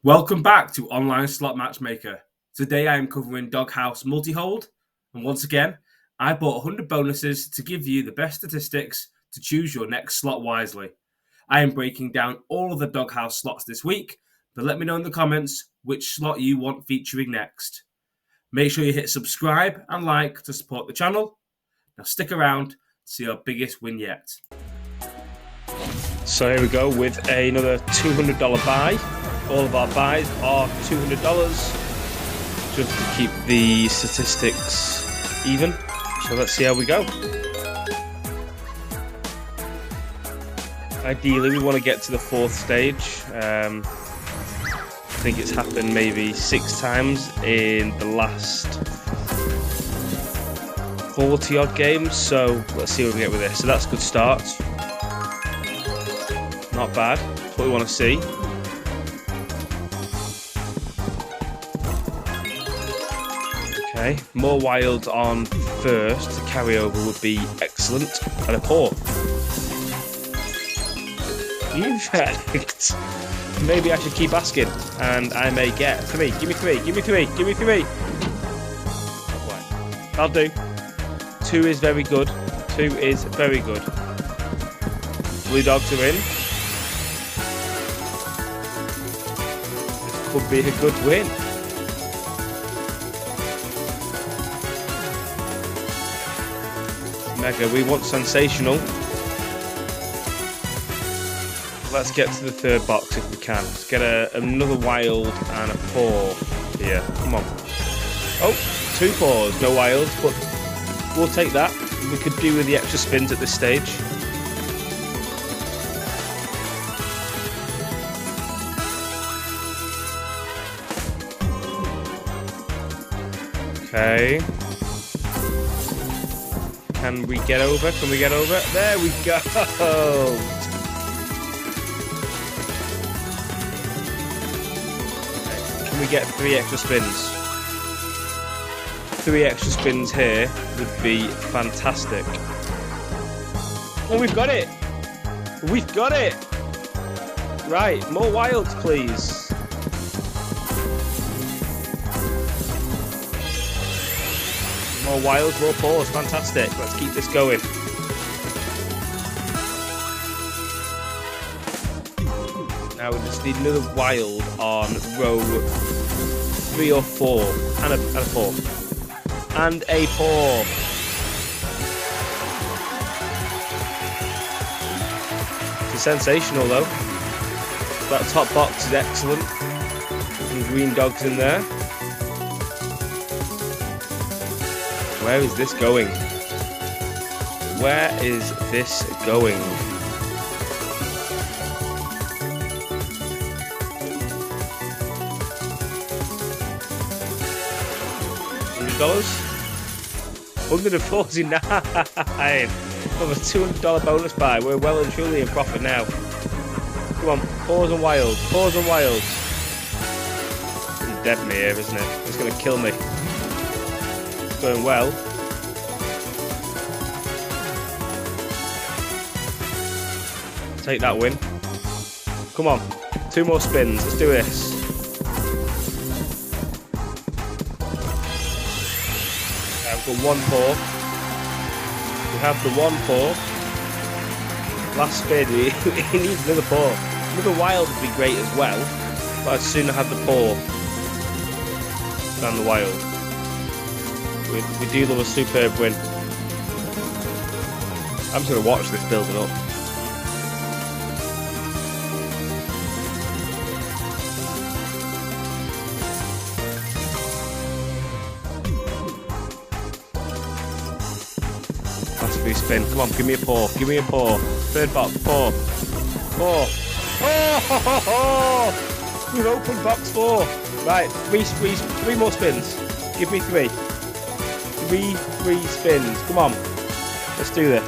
Welcome back to Online Slot Matchmaker. Today I am covering Dog House Multihold, and once again, I bought 100 bonuses to give you the best statistics to choose your next slot wisely. I am breaking down all of the Dog House slots this week, but let me know in the comments which slot you want featuring next. Make sure you hit subscribe and like to support the channel. Now stick around to see our biggest win yet. So here we go with another $200 buy. All of our buys are $200 just to keep the statistics even. So let's see how we go. Ideally, we want to get to the fourth stage. I think it's happened maybe 6 times in the last 40 odd games. So let's see what we get with this. So that's a good start. Not bad. That's what we want to see. Okay, more wilds on first to carry over would be excellent. And a paw. Maybe I should keep asking, and I may get 3. Give me 3. Give me 3. Give me 3. Right. I'll do. 2 is very good. 2 is very good. Blue dogs are in. This could be a good win. Mega, we want sensational. Let's get to the third box if we can. Let's get another wild and a paw here. Come on. Oh, 2 paws, no wilds, but we'll take that. We could do with the extra spins at this stage. Okay. Can we get over? Can we get over? There we go! Okay. Can we get 3 extra spins? 3 extra spins here would be fantastic. Oh, we've got it! We've got it! Right, more wilds, please. More wilds, more paws, fantastic. Let's keep this going. Now we just need another wild on row 3 or 4. And a paw. And a paw. It's sensational though. That top box is excellent. Some green dogs in there. Where is this going? Where is this going? $100? 149. From a $200 bonus buy. We're well and truly in profit now. Come on, paws and wilds. Paws and wilds. It's dead me here, isn't it? It's going to kill me. Going well. Take that win. Come on. 2 more spins. Let's do this. I've got 1 paw. We have the 1 paw. Last spin. He needs another paw. Another wild would be great as well. But I'd sooner have the paw than the wild. We do love a superb win. I'm just going to watch this building up. Last 3 spin. Come on, give me a paw. Give me a paw. Third box. Paw. Paw. Oh! We've opened box 4. Right, 3 more spins. Give me 3. 3 spins. Come on. Let's do this.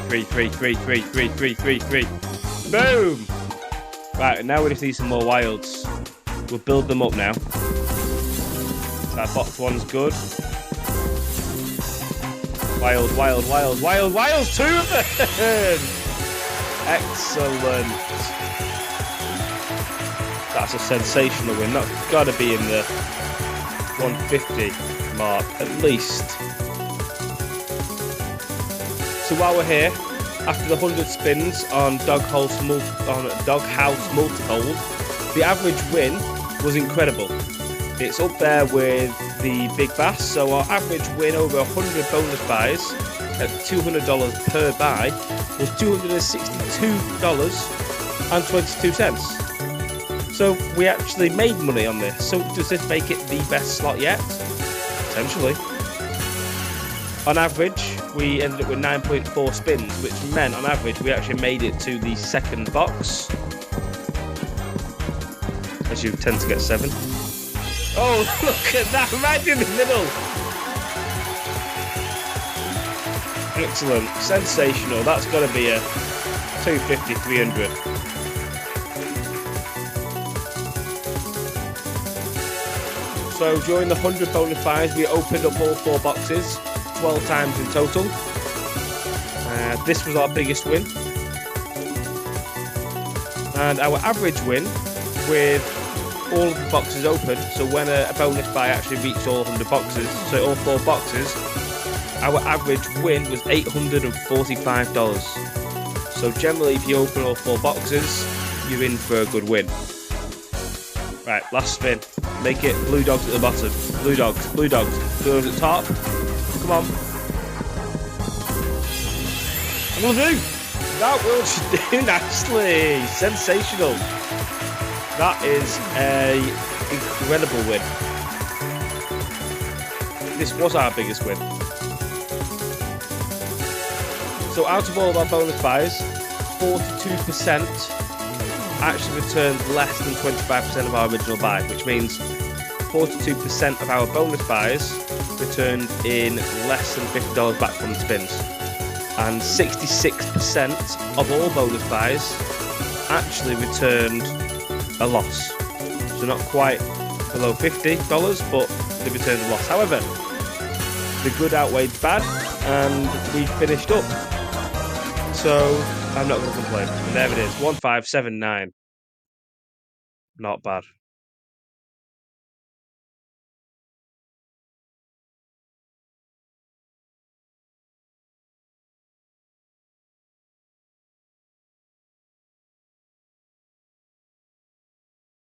Three. Boom! Right, now we just need some more wilds. We'll build them up now. That box 1's good. Wild, wild, wild, wild, wild, 2 of them! Excellent. That's a sensational win. That's got to be in the 150 mark, at least. So while we're here, after the 100 spins on Dog House Multihold, the average win was incredible. It's up there with the Big Bass, so our average win over 100 bonus buys at $200 per buy was $262.22. So we actually made money on this. So does this make it the best slot yet? Potentially. On average, we ended up with 9.4 spins, which meant on average we actually made it to the second box. As you tend to get 7. Oh, look at that, right in the middle. Excellent, sensational. That's got to be a 250, 300. So during the 100 bonus buys, we opened up all 4 boxes, 12 times in total. This was our biggest win. And our average win with all of the boxes open, so when a bonus buy actually reached all 100 boxes, so all 4 boxes, our average win was $845. So generally, if you open all 4 boxes, you're in for a good win. Right, last spin. Make it blue dogs at the bottom. Blue dogs, blue dogs. Blue dogs at the top. Come on. Will do. That will do nicely. Sensational. That is a incredible win. This was our biggest win. So out of all of our bonus buys, 42% actually returned less than 25% of our original buy, which means 42% of our bonus buys returned in less than $50 back from the spins. And 66% of all bonus buys actually returned a loss. So not quite below $50, but they returned a loss. However, the good outweighed the bad, and we finished up. So I'm not going to complain. And there it is, 1579. Not bad.